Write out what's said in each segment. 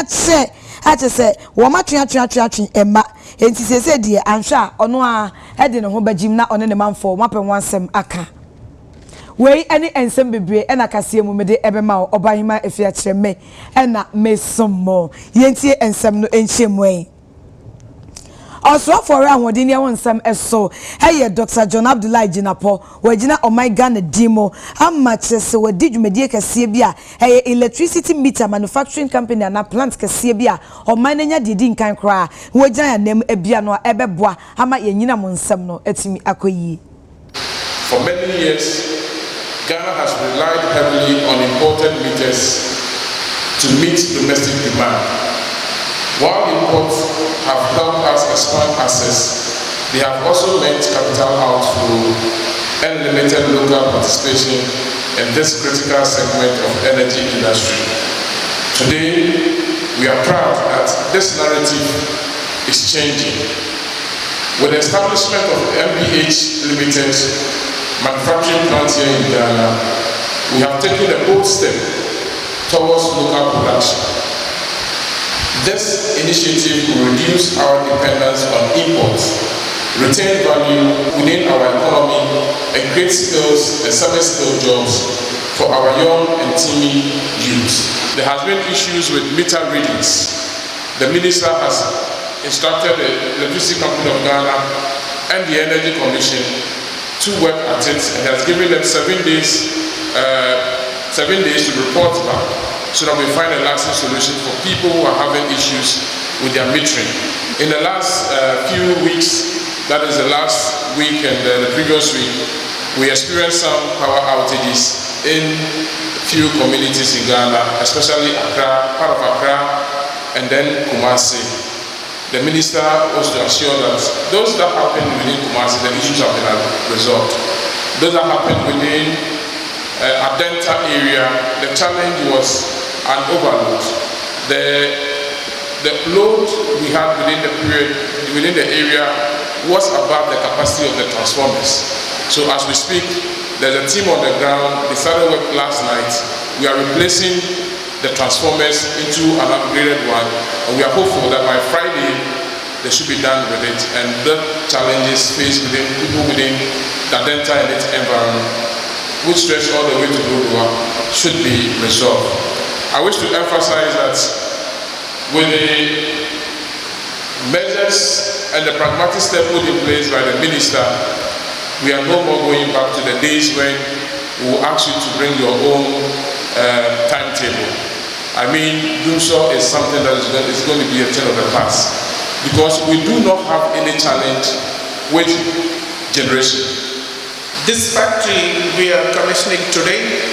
che ate se wo ma twa emma enti se die anhwa ono a e de ne ho bagim na one ne manfo mapem wansem aka wei ene ensem bebre ena kase mu mede ebema obahima efia kireme ena mesommo yentie ensem no enhyemu en also for ahodi ne wonsam eso hey Dr. John Abdullah Jinapo wagina omaiga na dimo amache se wadi dwumedie kase bia hey electricity meter manufacturing company na plant kase bia omananya didi nkan kra wagina ya nem ebia no ebeboa ama yenyina monsam no atimi akoyi. For many years, Ghana has relied heavily on imported meters to meet domestic demand. While imports have helped us expand access, they have also meant capital outflow and limited local participation in this critical segment of energy industry. Today, we are proud that this narrative is changing. With the establishment of MPH Limited manufacturing plant here in Ghana, we have taken a bold step towards local production. This initiative will reduce our dependence on imports, retain value within our economy, and create skills and semi-skilled jobs for our young and teeny youth. There has been issues with meter readings. The minister has instructed the Electricity Company of Ghana and the Energy Commission to work at it, and has given them 7 days to report back, so that we find a lasting solution for people who are having issues with their metering. In the last few weeks, that is the last week and the previous week, we experienced some power outages in few communities in Ghana, especially Accra, part of Accra, and then Kumasi. The minister was to assure that those that happen within Kumasi, the issues have been resolved. Those that happen within Adenta area, the challenge was an overload. The load we had within the area was above the capacity of the transformers. So as we speak, there's a team on the ground. They started work last night. We are replacing the transformers into an upgraded one, and we are hopeful that by Friday they should be done with it, and the challenges faced within people within the Adenta and its environment, which stretch all the way to Rodua, should be resolved. I wish to emphasize that with the measures and the pragmatic step put in place by the minister, we are no more going back to the days when we will ask you to bring your own timetable. I mean, doing so is something that is going to be a thing of the past, because we do not have any challenge with generation. This factory we are commissioning today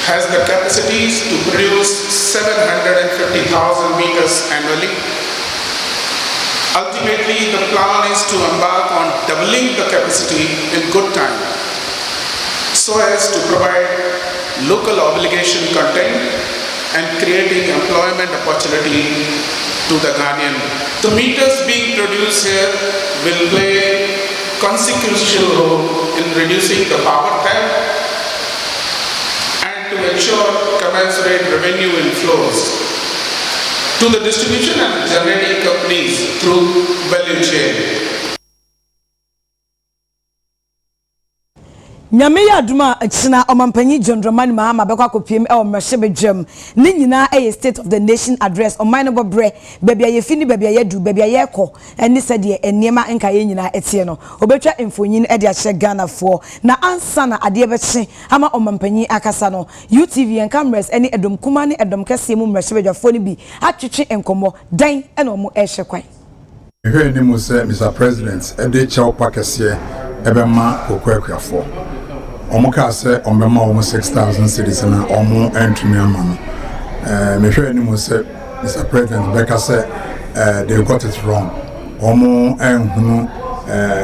has the capacities to produce 750,000 meters annually. Ultimately, the plan is to embark on doubling the capacity in good time, so as to provide local obligation content and creating employment opportunity to the Ghanaian. The meters being produced here will play consequential role in reducing the power tap and to ensure commensurate revenue inflows to the distribution and generating companies through value chain. Nyame ya aduma china omampanyi John Dramani Mahama bekwa kopiem e omrehye bedwam ne nyina e state of the nation address omine bobre bebia ye fini bebia ye du bebia ye kɔ eni sede eniema nka ye nyina etie no obetwa emfonyin e de ahye Ghana fo na ansa na ade beche ama omampanyi akasa no UTV en cameras eni edom kuma ne edom kase mu mrehye bedwafo ni bi atwetwe enkomo dan e na omo ehye kwan ehwe ni mu se Mr. President e de chaw pakese ebema kokwakafo omuka se ombema omo 6,000 cities na omo entry amano me hwe ni mo se Mr. President Beka say they got it wrong omo enhunu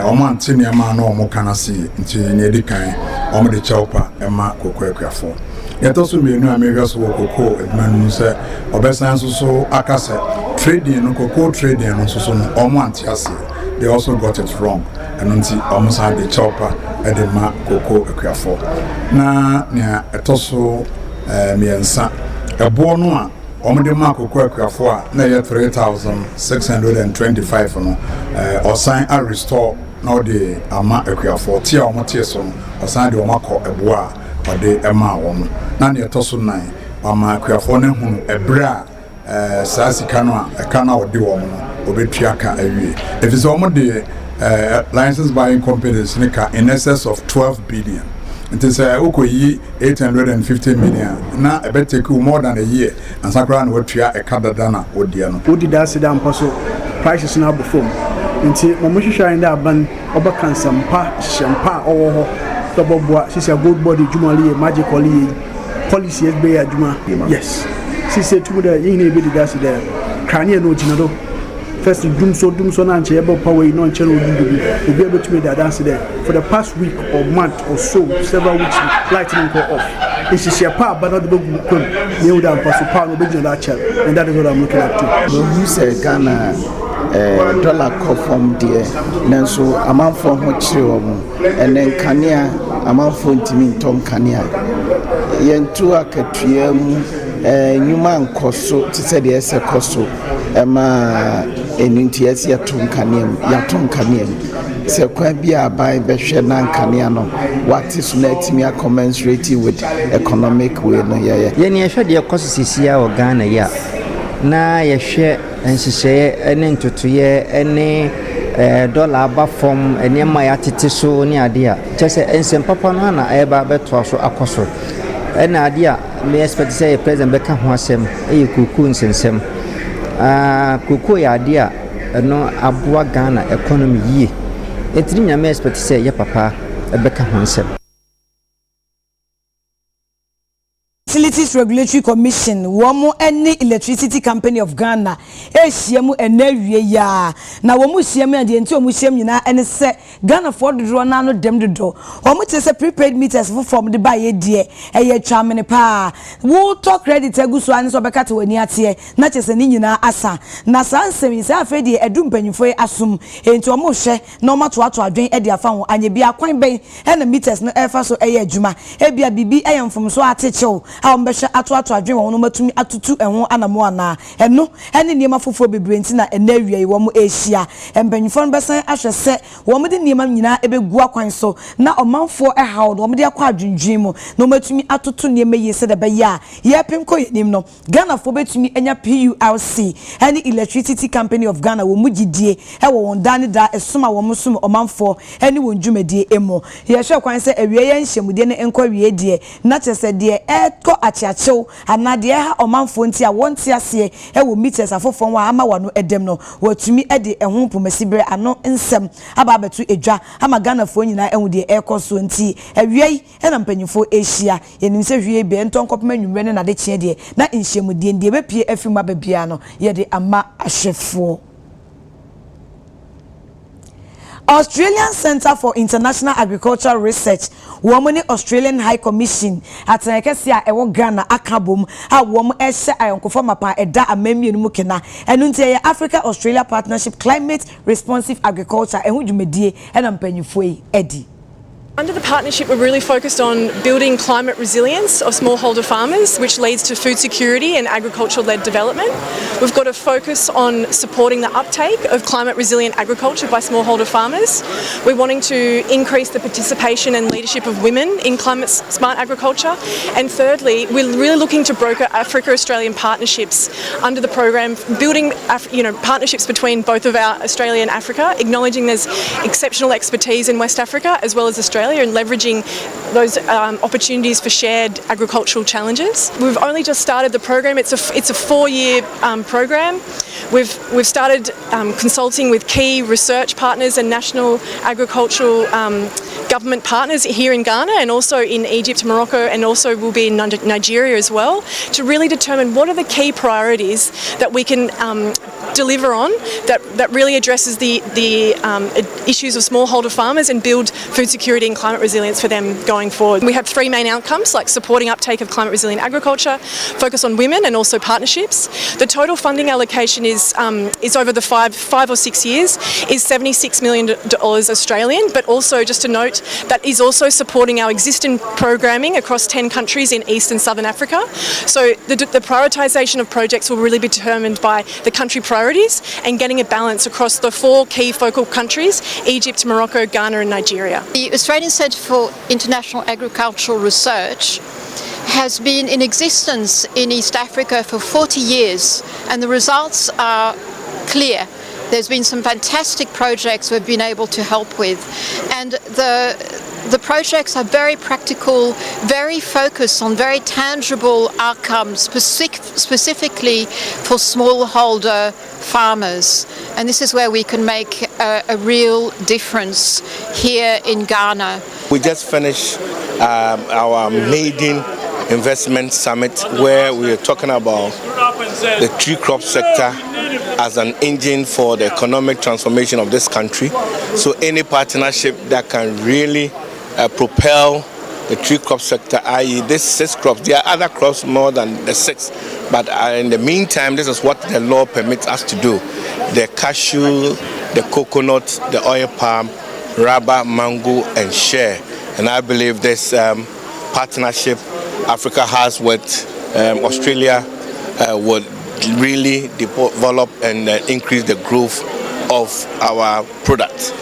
omo antini amano omo kanasi nti ne edikan omo de chaupa ema kokwakafo yetoso menu amega so kokko edmanu se obesan so akase trading no kokko trading no so no omo antiase they also got it wrong and until almost had the chopper at the ma cocoa equiafo. Na nia etoso miensa a bonoa ɔmo ma kokɔ akuafo a na yɛ 3,625 no ɔsan a restore na ɔde ama akuafo tie a ɔmo tie so no ɔsan de ɔmo akɔ ɛboa a ɔde ɛma wɔn na ne ɛtɔ so nan ama akuafo ne hunu ɛbrɛ a saa sika no a ɛka na ɔde wɔn no obetua ka awie efisɛ ɔmo de license buying companies ne ka in excess of 12 billion. It is Okoyi 850 million. Now I bet take more than a year. And Sakura and what you are a Kadadana or Diano. Who did that sit down puzzle prices now before? Until Momusha in that ban over some pa, champa or double bois, she's a good body, Jumali, magically policy as Bay Juma. Yes. She said to the young lady that's there. Kanye no Jinado. First, doom so and able power in on channel will be able to make that dance there. For the past week or month or so, several weeks, lightning go off. It's just a part, but not the book. You would have passed power of that child, and that is what I'm looking at too. You say Ghana dollar call from there, and so a man from what you and then Kania, a man from Timin Tom Kania. Yentua Katrium, Newman Cosso, to say the Essa Cosso, Emma. Enuntias yatum kaniam se kwa bia by behwe na kaniano what is let me commensurate with economic way no ye ne hwe de ekosisia o Ghana ya na ye hwe ensise ene ntotoye ene dollar ba from ene ma ya tete so ne ade a chese ensem papa no na eba beto so akoso ene ade a me expect say president beka ho asem kuku nsensem kuku ya dia no aboa Ghana economy yie etiri nyame expect say ye papa ebeka hansem. Utilities Regulatory Commission womo any Electricity Company of Ghana ehyiemu enawie ya na womo hyiemu ade enti womo hyiemu nyina ene se Ghana for dodo na no dem dodo womo te se prepaid meters from the buy de eye twamene pa wo to credit aguso ane so beka te wani ate na chese ni nyina asa na sansem se afedi edu mpanyufo asum enti womo hye na womo to adwen e de afa ho anye bia kwan ben ene meters no efa so eye adwuma e bia bibi eye mfomso atechew a ombehwe ato adwen won no matumi atutu enho anamo ana eno ene niema fofo bebre nti na enawia yi wo ehia embanyufo besan ahwe se wo de niema nyina ebegu akwan so na omanfo ehawd wo de akwa adwendwen mu no matumi atutu niema yi se de be ya ye penko yenim no Ghana fo betumi enya PULC ene Electricity Company of Ghana wo mugidie e wo won dane da esoma wo musum omanfo ene won dwumadie emo ye hwe kwan se awie ye nhyemude ne enko wie die na chese de ko achiachew anade ha omanfo nti a wonti ase e wo meters afofon wa ama wano edem no watumi ede ehun pomasibre ano nsem aba betu edwa ama Ghana fo nyina ehun de ekoso nti awie e na mpanyifo ehia yenim se hwie be ntonkopema nwumre ne na de chie de na nhyiemudie ndie be pie afim ababia no ye de ama ahwefo. Australian Centre for International Agricultural Research woman Australian High Commission atenkesia ewo Ghana akabom a wom ehye ayonkofo mapa eda amamie no mukena enu ntie Africa Australia Partnership Climate Responsive Agriculture ehu dwumedie ena mpanyifo yi edi. Under the partnership, we're really focused on building climate resilience of smallholder farmers, which leads to food security and agriculture-led development. We've got a focus on supporting the uptake of climate-resilient agriculture by smallholder farmers. We're wanting to increase the participation and leadership of women in climate-smart agriculture. And thirdly, we're really looking to broker Africa-Australian partnerships under the program, building partnerships between both of our Australia and Africa, acknowledging there's exceptional expertise in West Africa as well as Australia, and leveraging those opportunities for shared agricultural challenges. We've only just started the program. It's a 4-year program. We've started consulting with key research partners and national agricultural government partners here in Ghana and also in Egypt, Morocco, and also will be in Nigeria as well, to really determine what are the key priorities that we can deliver on that really addresses the issues of smallholder farmers and build food security and climate resilience for them going forward. We have 3 main outcomes, like supporting uptake of climate resilient agriculture, focus on women and also partnerships. The total funding allocation is over the 5 or 6 years is $76 million Australian, but also just to note that is also supporting our existing programming across 10 countries in East and Southern Africa. So the prioritisation of projects will really be determined by the country priorities and getting a balance across the 4 key focal countries: Egypt, Morocco, Ghana and Nigeria. The Australian Centre for International Agricultural Research has been in existence in East Africa for 40 years, and the results are clear. There's been some fantastic projects we've been able to help with, and the projects are very practical, very focused on very tangible outcomes, specifically for smallholder farmers. And this is where we can make a real difference here in Ghana. We just finished our maiden investment summit, where we are talking about the tree crop sector as an engine for the economic transformation of this country. So any partnership that can really propel the tree crop sector, i.e. this 6 crops, there are other crops more than the 6, but in the meantime, this is what the law permits us to do: the cashew, the coconut, the oil palm, rubber, mango and shea. And I believe this partnership Africa has with Australia would really develop and increase the growth of our products.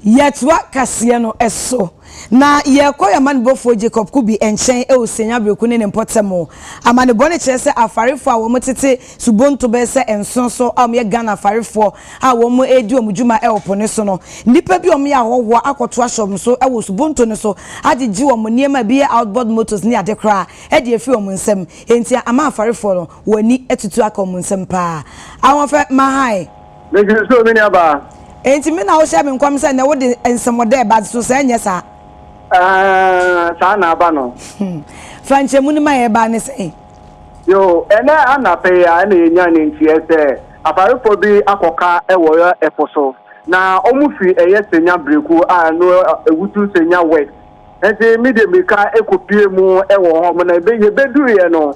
Yet what Cassiano is so. Na ye koya man bofo Jacob Kubi enchen e osenya breku ne mpotemo amane bone chese afarefo a wo motete subonto be se ensonso ye Ghana afarefo a wo mo edi omudwuma e opone so no nipa bi omya hoho akoto ashom so e wo subonto ne so agigi wo mo niema bi outboard motors ni ade kra e de efi omo nsem enti ama afarefo no wani etutu aka omo nsem pa awon fe mahai me so many aba enti me na wo sha me nkwam se na wo de ensemode ba so se nyesa sana bano Franche munima ye ba ne sei yo ene anape ya na enya ne ntiese afarefo bi akoka ewo efoso na omufi eye senya breku no ewutu senya west enti Midday meka ekopie mu ewo ho na ye bedu ye no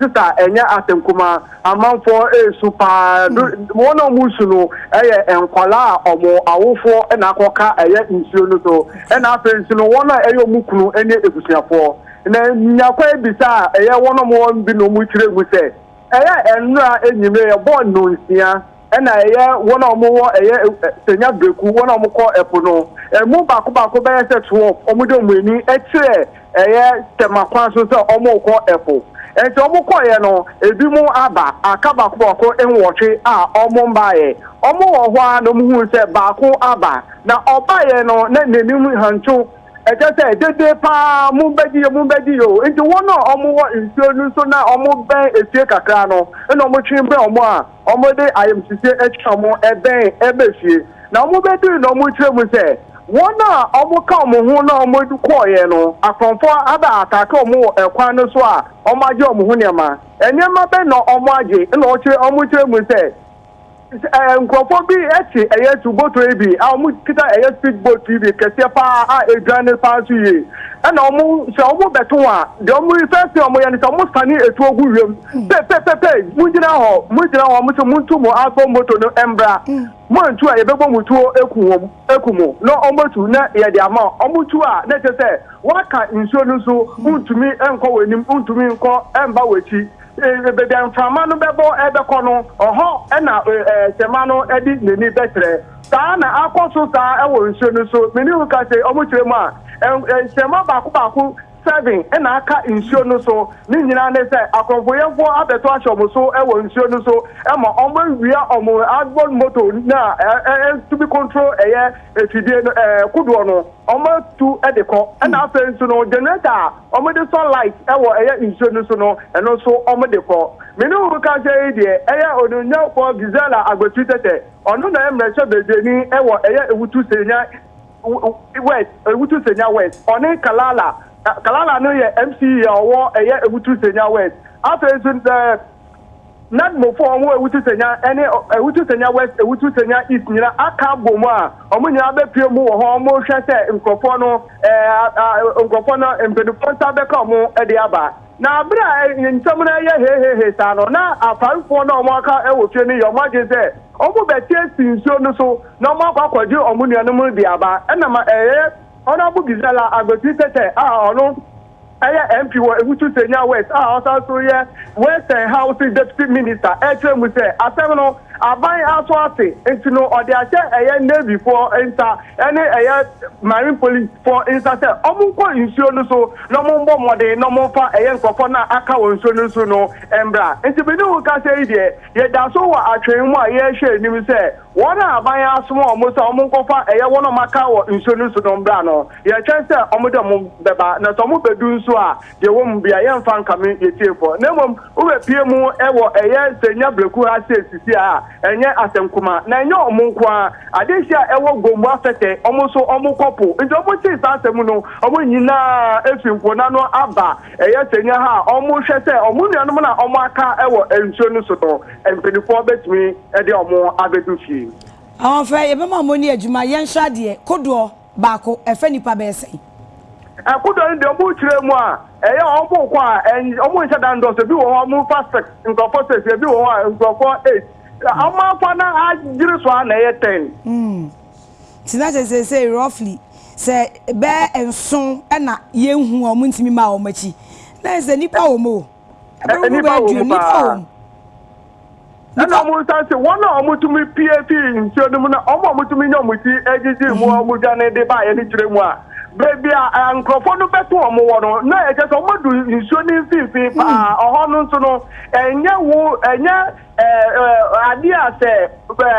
sister enya atenkuma amanfo super wono musu no eye enkwala omo awofo na akoka eye nsuo no so na afensi no wono eye omukunu ene ebusuafo na nyakwa ebisa eye wono mo bi no mu twire gu se eye enra enyime ye bon no nsia na eye wono mo wo eye senya breku wono mo ko epo no emu bako be se to omudo mueni ekire eye temakwa so se omo ko epo enti omo koye no ebi mu aba akaba ko enwotwe a omo mbaye omo wo ho no mu hu se baako aba na obaye no na nenim hanchu ejese dede pa mu bedi yo enti wono omo wo nsuo nu so na omo ben esie kakra no na omo twimbe omo a omo de ayemsise etwamo ebefie na omo bedi no omo twemu se wona omo ka omo hu na omo koye no afonfo aba ataka omo ekwan no so a omo age omo hu niam enema be no omo age na o kire omo twemu se nkrofo bi eti eye tuboto ebi a omo kita eye speedboat bi kese pa a edwane pa so yi na omo se omo beto a de omo first omo ya ni se omo stani etu ogu wiem pe mujina ho mo so muntu mo afọ moto no embra montu a yebebo mutuo ekumo no omotu na ye de ama omotu a na tese waka nsuo no so untumi enko wenim untumi nko emba wechi bebe mfama no bebo ebeko no oho na sema no edi neni betre ta na akoso ta ewo nsuo no so meni uka se omotu mu a sema baako 7 na aka nsuo no so ni nyina ne se akonfoyefo abeto ahyomo so ewo nsuo no so ema omo wia omo outboard motor na to be control eye efidie no kudo no omo tu edeko na afa nsuo no generator omo de sunlight ewo eye nsuo no so no eno so omo deko meni uruka je die eye onunya for gizela agbetutete onu na emreche bejeni ewo eye ewutu senya west oni kalala no ye MC owo eye ewutu senya west afensu not mo for omo ewutu senya ene ewutu senya west ewutu senya east nyina aka bomu a omo nyina be pie mu wo ho omo hwese nkofo no nkofo no empedufo nta be ka omo e de aba na abra nsɛm na yɛ he saa no na afarifo na ɔmo aka ɛwɔ fie ne yɛ ɔmo agye sɛ ɔmo bɛtie sinsuo no so na ɔmo akɔkɔgye ɔmo nuanom de aba ɛna ma ɛyɛ ɔno Bizala Agbeti Tete ɔno ɛyɛ MP wɔ Ewutu Senya West ɔsan so yɛ Western Housing Deputy Minister ɛkyerɛ mu sɛ asɛm no aban aso ase nti no ɔde ahyɛ ɛyɛ Navy for nsa ɛne ɛyɛ Marine Police for nsa sɛ ɔmo nkɔ nsuo no so na ɔmo mbɔ mmɔden na ɔmo fa ɛyɛ nkɔfɔ na aka wɔ nsuo no so no mbra nti bi ne wo ka sɛ yi deɛ yɛda so wɔ atwɛn mu a yɛhwɛ anim sɛ wɔn a aban asom ɔmo sɛ ɔmo nkɔfa ɛyɛ wɔn a ɔmo aka wɔ nsuo no so no mbra no yɛkyɛn sɛ ɔmo de ɔmo bɛba na sɛ ɔmo bɛdu nso a deɛ wɔ mu bia yɛmfa nkame yɛtie fɔ na mmom wobɛpie mu ɛwɔ ɛyɛ Senya Breku ha sɛ sisi a ɛnyɛ asɛmkuma na ɛnyɛ ɔmo nko a adehyia ɛwɔ Gomu Afɛtɛ ɔmo so ɔmo kɔpo nti ɔmo tie saa asɛm no ɔmo nyinaa efi nkona no aba ɛyɛ Senya ha ɔmo hwɛ sɛ ɔmo nuanom na ɔmo aka ɛwɔ nsuo no so no mpanyinfoɔ bɛtumi ɛde ɔmo abɛdu fie. Àwọn fẹ́ yɛbɛma ɔmo ni adwuma yɛnhwɛ adeɛ kodoɔ baako ɛfɛ nipa bɛɛsɛn. Kodoɔ no deɛ ɔmo kyerɛ mu a ɛyɛ ɔmo kɔ a ɔmo nhyɛ dandɔsɔ bi wɔ hɔ ɔmo fa six nkurɔfoɔ six bi wɔ hɔ a nkurɔfoɔ 8 ɔmo afa na agyere so a na ɛyɛ 10. Tina say roughly sɛ bɛɛ nson ɛna yɛnhu ɔmo ntumi ma ɔmo akyi na sɛ nipa wɔ mo nipa wɔ mo paa ɛna ɔmo nsa se wɔn a ɔmo tumi pie fi nsuo no mu na ɔmo tumi nyɛ ɔmo ti agyegye mu ɔmo dwane de ba yɛ ne kyerɛ mu a beebi a nkurɔfoɔ no bɛto ɔmo wɔ no na ɛkyɛ sɛ ɔmo du nsuo ne mfimfini paa ɔhɔ no nso no ɛnyɛ ade a sɛ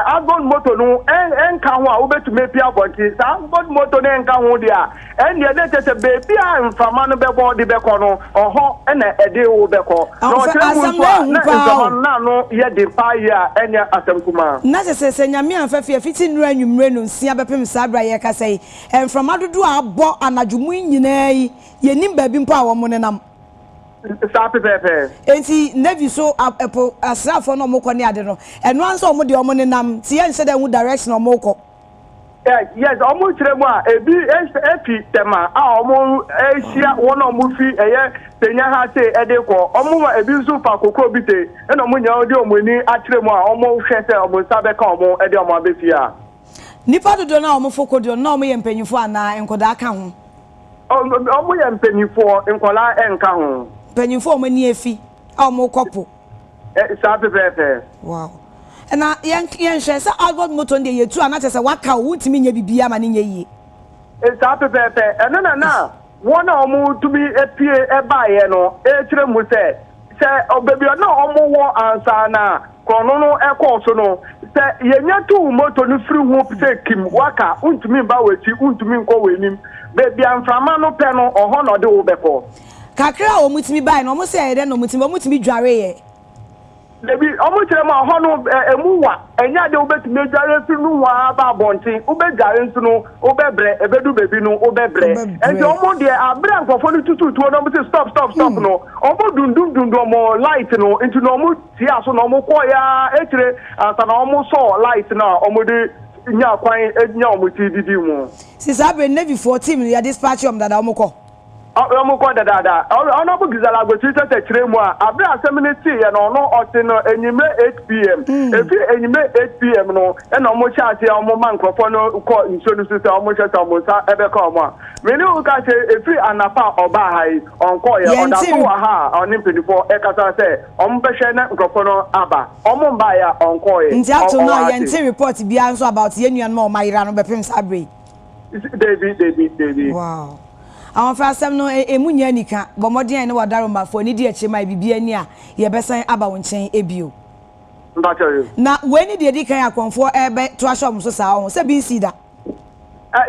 agbon moto no ɛnka ho a wobɛtumi api abɔnten saa agbon moto no ɛnka ho deɛ a ɛnneɛ ne kyɛ sɛ beebi a mframa no bɛbɔ de bɛkɔ no ɔhɔ ɛna ɛde wo bɛkɔ na ɔkyerɛ mu nso a na mframa no na no yɛ de paa yi a ɛnyɛ asɛm kuma na sɛ nyame amfɛfie fiti nnura anwummere no nsia bɛpem saa bra yɛ kasa yi mframa dodo a abɔ anadwomu nyinaa yi yɛnim baabi mpo a wɔn nenam saa pɛpɛɛpɛ enti Navy so ɛpo asrafo no ɔmo kɔ ne ade no ɛno anso ɔmo de ɔmo nenam tie nhyɛ dɛ hu direction ɔmo kɔ yes ɔmo kyerɛ mu a ebi efi tema a ɔmo ehyia wɔn a ɔmo fi ɛyɛ Senya ha se ɛde kɔ ɔmo ma ebi nso fa kokoro bi te ɛna ɔmo nyɛ ɔde ɔmo ani akyerɛ mu a ɔmo hwɛ sɛ ɔmo nsa bɛka ɔmo ɛde ɔmo abɛfia nipa dodo na ɔmo foko dodo na ɔmo yɛ mpanyinfo ana nkɔdaa ka ho ɔmo yɛ mpanyinfo nkɔlaa ɛnka ho mpanyinfo ɔmo ni efi a ɔmo kɔpo saa pɛpɛɛpɛ wow na yɛnhwɛ sɛ outboard motor de yɛtu a na kyɛ sɛ waka wo ntumi nyɛ bibia ma ne nyɛ yie saa pɛpɛɛpɛ ɛno na wɔn a ɔmo tumi apie ɛbaeɛ no ɛkyerɛ mu sɛ ɔbaabi na ɔmo wɔ ansa na kɔno no ɛkɔɔ so no sɛ yɛnya tu motor no firi ho sɛ kim waka ntumi ba w'akyi ntumi nkɔ w'anim baabi a mframa no pɛ no ɔhɔ na ɔde wo bɛkɔ kakra a ɔmo tumi bae na ɔmo sɛ ɛyɛ dɛ na ɔmo tumi dware yɛ Debi ɔmo kyerɛ mu ɔhɔ no emu wa ɛnya de wobɛtumi adware fi no wa ba abɔnten wobɛdware nso no wobɛbrɛ ɛbɛdu bebi no wobɛbrɛ ɛnti ɔmo deɛ abrɛ nkɔfo no tututuo no ɔmo sɛ stop no ɔmo dundum ɔmo light no nti na ɔmo tie aso na ɔmo kɔ ya ekyire asa na ɔmo sɔ light na ɔmo de nya kwan nya ɔmo ti didi mu sisa abrɛ Navy 14 ya dispatch ɔmo dada ɔmo kɔ ɔmo kɔ dada ɔno Bizala Agbeti Tete kyerɛ mu a abrɛ asɛm ne ti yɛ no ɔno ɔte no enyimre 8 pm efi enyimre 8 pm no ɛna ɔmo hyɛ ase ɔmo ma nkurɔfoɔ no kɔ nsuo no so sɛ ɔmo hyɛ sɛ ɔmo nsa ɛbɛka ɔmo a mene wo ka sɛ efiri anapa ɔbaa ha yi ɔnkɔ yɛ ɔda so wɔ ha a ɔne mpanyinfoɔ ɛkasa sɛ ɔmo bɛhwɛ na nkurɔfoɔ no aba ɔmo mbaa yɛ a ɔnkɔ yɛ nti ato no yɛnte report bia nso about yɛn nuanom a ɔmo ayera no bɛpem saa abrɛ David wow àwọn fẹ́ asẹ́m no emu nyɛ nika bɔmɔden ne wadaro mafo ni di akyire ma bibi ani a yɛbɛsan aba wo nkyɛn ebio na we ni de di kan akonfo ebe to ahwɛ ɔmo so saa ho sɛ bi nsi da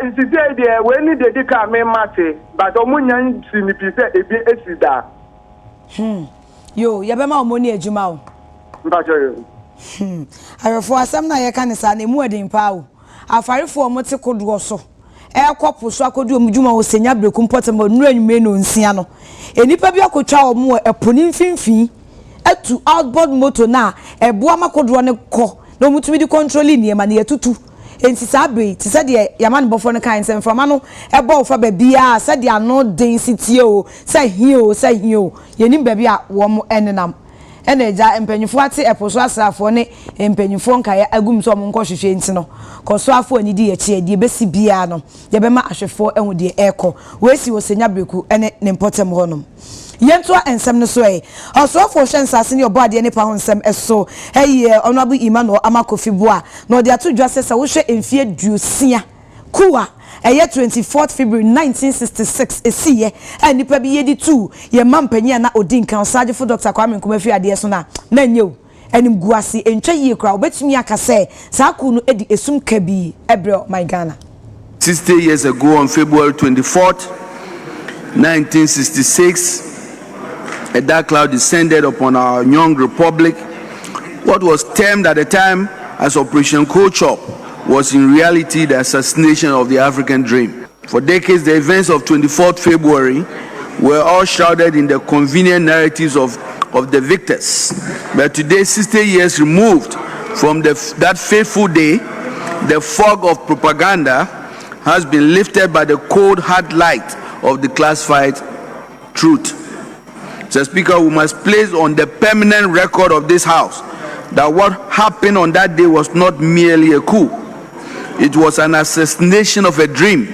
nsisi de we ni de di kan me mate but ɔmo nya nsi ni pi sɛ ebi esi da yo yɛbɛma ɔmo ni adwuma o ayɔfo asɛm na yɛka ne saa na emu ɛden pa o afarefo ɔmo te kodoɔ so ekɔpo so akodu omudwuma wo Senya Breku mpɔtɛm nnura nwume no nsia no enipa bi akotwa ɔmo ɛponi mfimfin atu outboard motor na ɛboa makodoɔ ne kɔ na omutumi di control niema na yɛtutu enti sabe ti said the yaman bofo no kan sem from ano e bo fa ba bia said the no density o say hio yenim ba bia wo mo enenam ena eja empanyufo ate eposo asrafo ne empanyufo nkaya agum so mo nkohwehwe enti no koso afo ani di echi edi besi bia no ye be ma ahwefo ehu de eko we si wo senya breku ene ne importem honom yento ensem no so osofo hwensase ne obade ne pa ho nsem eso onabu Emmanuel Amakofibua no de ato dwa sesa wo hwe emfie duosia kuwa 24th February 1966 esiye enipa bi yedi 2 ye mampanya na odinkan Sergeant Dr. Kwame Nkrumah fi ade so na nyew enim guase entwa yie kra obetumi akase saku no edi esum kabi ebre my Ghana 60 years ago on February 24th 1966 a dark cloud descended upon our young republic. What was termed at the time as Operation Cold Chop was in reality the assassination of the African dream. For decades, the events of 24th February were all shrouded in the convenient narratives of the victors. But today, 60 years removed from that fateful day, the fog of propaganda has been lifted by the cold, hard light of the classified truth. Mr. Speaker, we must place on the permanent record of this House that what happened on that day was not merely a coup. It was an assassination of a dream,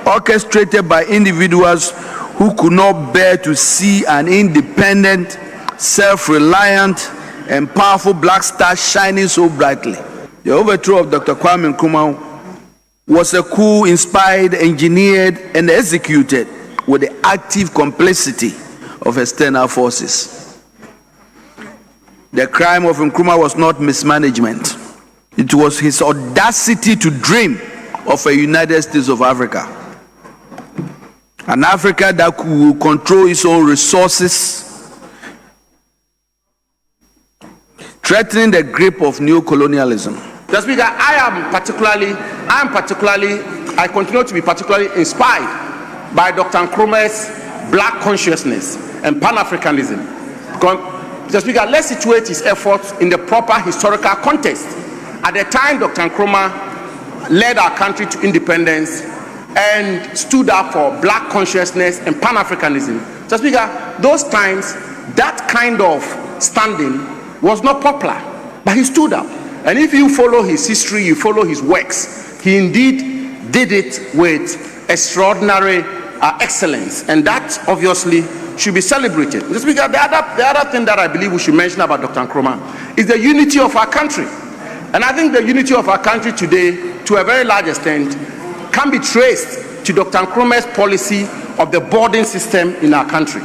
orchestrated by individuals who could not bear to see an independent, self-reliant, and powerful black star shining so brightly. The overthrow of Dr. Kwame Nkrumah was a coup inspired, engineered, and executed with the active complicity of external forces. The crime of Nkrumah was not mismanagement. It was his audacity to dream of a United States of Africa. An Africa that could control its own resources, threatening the grip of neocolonialism. Mr. Speaker, I continue to be particularly inspired by Dr. Nkrumah's black consciousness and Pan-Africanism. Mr. Speaker, let's situate his efforts in the proper historical context. At the time, Dr. Nkrumah led our country to independence and stood up for black consciousness and Pan-Africanism. Mr. Speaker, those times, that kind of standing was not popular, but he stood up. And if you follow his history, you follow his works, he indeed did it with extraordinary excellence, and that obviously should be celebrated. Mr. Speaker, the other thing that I believe we should mention about Dr. Nkrumah is the unity of our country. And I think the unity of our country today, to a very large extent, can be traced to Dr. Nkrumah's policy of the boarding system in our country,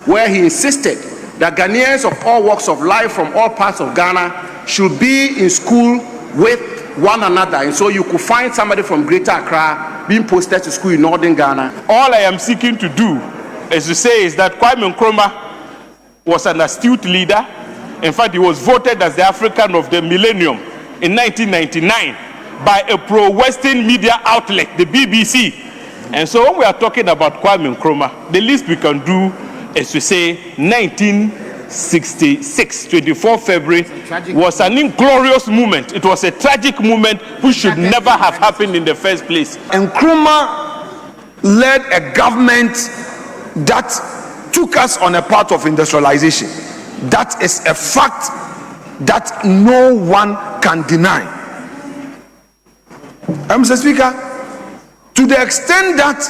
where he insisted that Ghanaians of all walks of life from all parts of Ghana should be in school with one another. And so you could find somebody from Greater Accra being posted to school in Northern Ghana. All I am seeking to do is to say is that Kwame Nkrumah was an astute leader. In fact, he was voted as the African of the Millennium in 1999 by a pro-Western media outlet, the BBC. And so when we are talking about Kwame Nkrumah, the least we can do is to say 1966, 24 February, was an inglorious moment. It was a tragic moment which should never have happened in the first place. Nkrumah led a government that took us on a path of industrialization. That is a fact that no one can deny. Mr. Speaker, to the extent that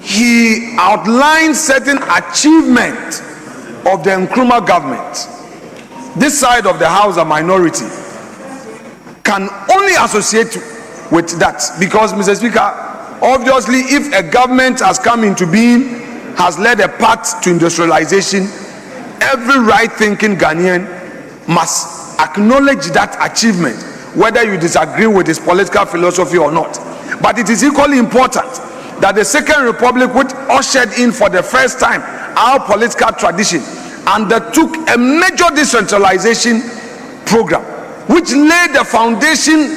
he outlined certain achievements of the Nkrumah government, this side of the House, a minority, can only associate with that. Because, Mr. Speaker, obviously, if a government has come into being, has led a path to industrialization, every right-thinking Ghanaian must acknowledge that achievement, whether you disagree with his political philosophy or not. But it is equally important that the Second Republic, which ushered in for the first time our political tradition, undertook a major decentralization program, which laid the foundation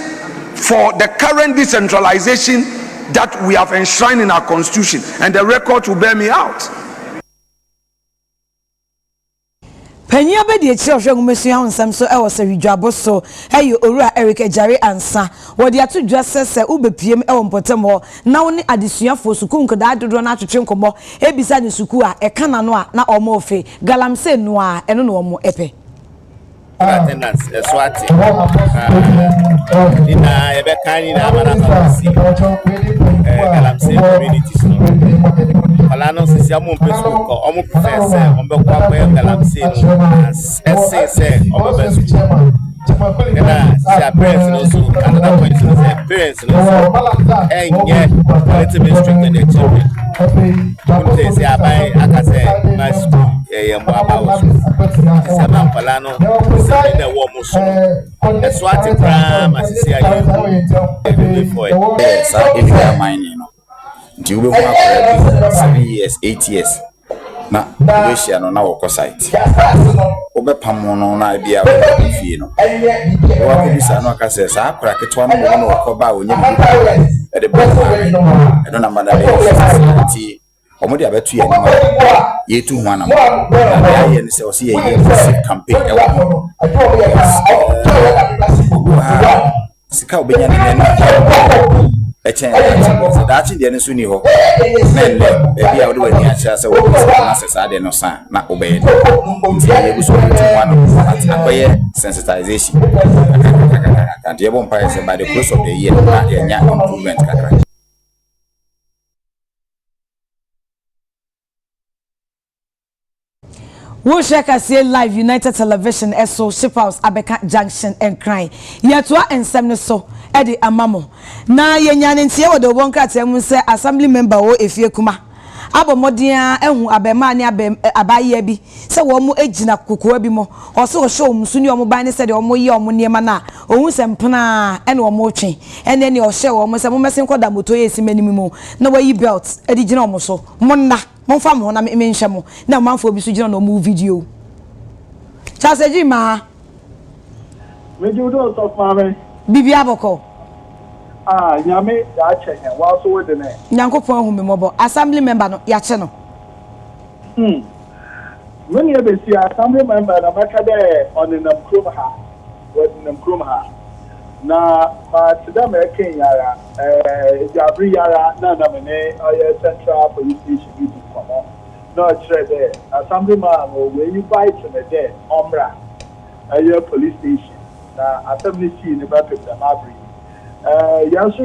for the current decentralization that we have enshrined in our constitution, and the record will bear me out. Panya be de echi ohwe ngumesu nsem so e wo se hidwabo so hey owura Eric Ejare ansa wo de ato dwa sese ubepiem e wo mpotem ho na wo ne adesuafo suku nkoda adodo na atwetwe nkomo ebisa ne suku a e kana no a na omo ofe galamse no a eno no omo epe attendance swati ina ebe kani na amana kamsi galamse community alano sisi amu pesu ko omu professor ombe kwa kwa galamse no se omo besu na si appearance no so another point is appearance no so enye little bit strict in the children they say abai akase my school mo about so se man palano se na wo mo so e swati pram asisi ayi for it yes if you are mining no do we have 7 years 8 years na we share no na work site obe pamono na bia we fie no o wa bisa no aka se sa akora ketwa no no ko ba onye e de e do na mada be ti omo dia betu ye ni ma ye tu ho anam na ye ni se o se ye campaign e wa sika obenya ne na echen so that in the ne so ni ho men e bia wo de wani acha se wo na se sa de no san na obey nti ye bu so tu one akoye sensitization and ye bon pass by the course of the year na ye nya improvement kakra. Wo sheka see live United Television eso Ship House Abeka Junction and crying yetwa ensem ne so e de amamo na yenya ntie wo de wonka tem se assembly member wo efie kuma abomodia ehu abema ne abaye bi se wo mu ejina kokoa bi mo o se o show musu ni o mo ban ne se de o mo ye o mo niema na ohun se mpena ene o mo twen ene ne o she wo mo se mo mesen koda moto ye si manim mu na wayi belt e di gina o mo so mo na mo fa mo na me nhye mo na manfo bi so gina no mu video chaseji ma me ju do so fa me bibi aboko nyame ya chenye wa so we de ne nyankopon hu me mobo assembly member no ya che no when you be see assembly member na maka de on the Namkrom ha na ma tida me ken yara jabri yara na na me ne oye central police station bi komo no chere de assembly man we you fight me de omra aye police station na assembly see ne ba pe na abri yes